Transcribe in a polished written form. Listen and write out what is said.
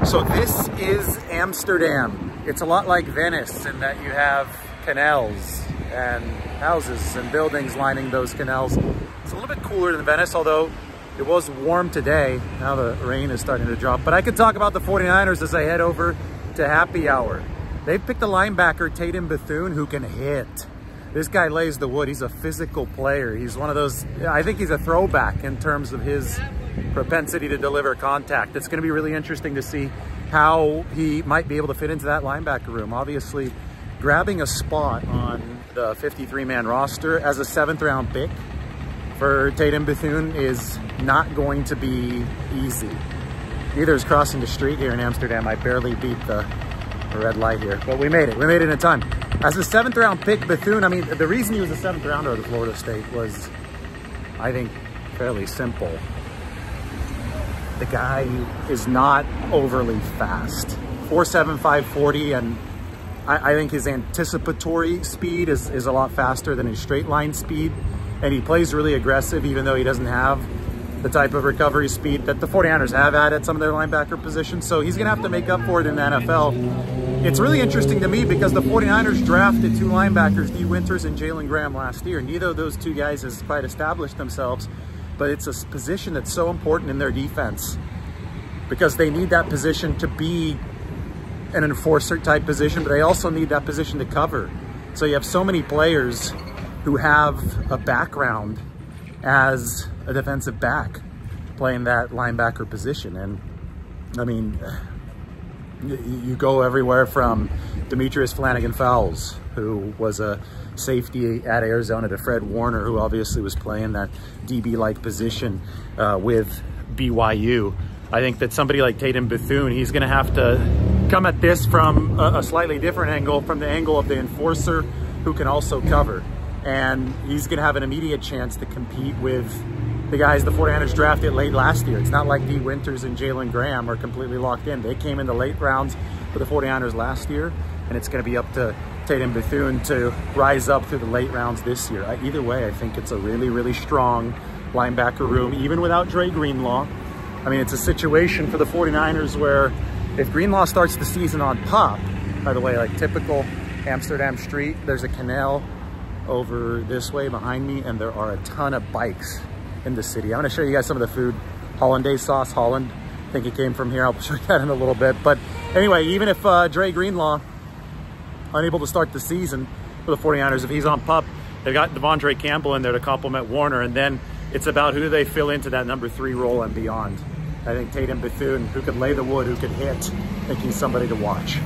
So this is Amsterdam. It's a lot like Venice in that you have canals and houses and buildings lining those canals. It's a little bit cooler than Venice, although it was warm today. Now the rain is starting to drop. But I could talk about the 49ers as I head over to happy hour. They've picked a linebacker, Tatum Bethune, who can hit. This guy lays the wood. He's a physical player. He's one of those, I think he's a throwback in terms of his propensity to deliver contact. It's going to be really interesting to see how he might be able to fit into that linebacker room. Obviously, grabbing a spot on the 53-man roster as a 7th round pick for Tatum Bethune is not going to be easy. Neither is crossing the street here in Amsterdam. I barely beat the red light here, but we made it. We made it in time. As a 7th round pick, Bethune, I mean, the reason he was a 7th rounder at Florida State was, I think, fairly simple. The guy is not overly fast. 4.7, 540, and I think his anticipatory speed is a lot faster than his straight line speed. And he plays really aggressive, even though he doesn't have the type of recovery speed that the 49ers have had at some of their linebacker positions. So he's gonna have to make up for it in the NFL. It's really interesting to me because the 49ers drafted 2 linebackers, D. Winters and Jalen Graham, last year. Neither of those 2 guys has quite established themselves, but it's a position that's so important in their defense because they need that position to be an enforcer type position, but they also need that position to cover. So you have so many players who have a background as a defensive back playing that linebacker position. And I mean, you go everywhere from Demetrius Flanagan-Fowles, who was a safety at Arizona, to Fred Warner, who obviously was playing that DB-like position with BYU. I think that somebody like Tatum Bethune, he's going to have to come at this from a slightly different angle, from the angle of the enforcer who can also cover. And he's going to have an immediate chance to compete with the guys the 49ers drafted late last year. It's not like D. Winters and Jalen Graham are completely locked in. They came in the late rounds for the 49ers last year, and it's going to be up to Tatum Bethune to rise up through the late rounds this year. Either way, I think it's a really, really strong linebacker room, even without Dre Greenlaw. I mean, it's a situation for the 49ers where if Greenlaw starts the season on PUP, by the way, like typical Amsterdam street, there's a canal over this way behind me, and there are a ton of bikes in the city. I'm going to show you guys some of the food. Hollandaise sauce, Holland. I think it came from here. I'll show you that in a little bit. But anyway, even if Dre Greenlaw unable to start the season for the 49ers, if he's on PUP, they've got Devondre Campbell in there to complement Warner, and then it's about who they fill into that number 3 role and beyond. I think Tatum Bethune, who could lay the wood, who could hit, I think he's somebody to watch.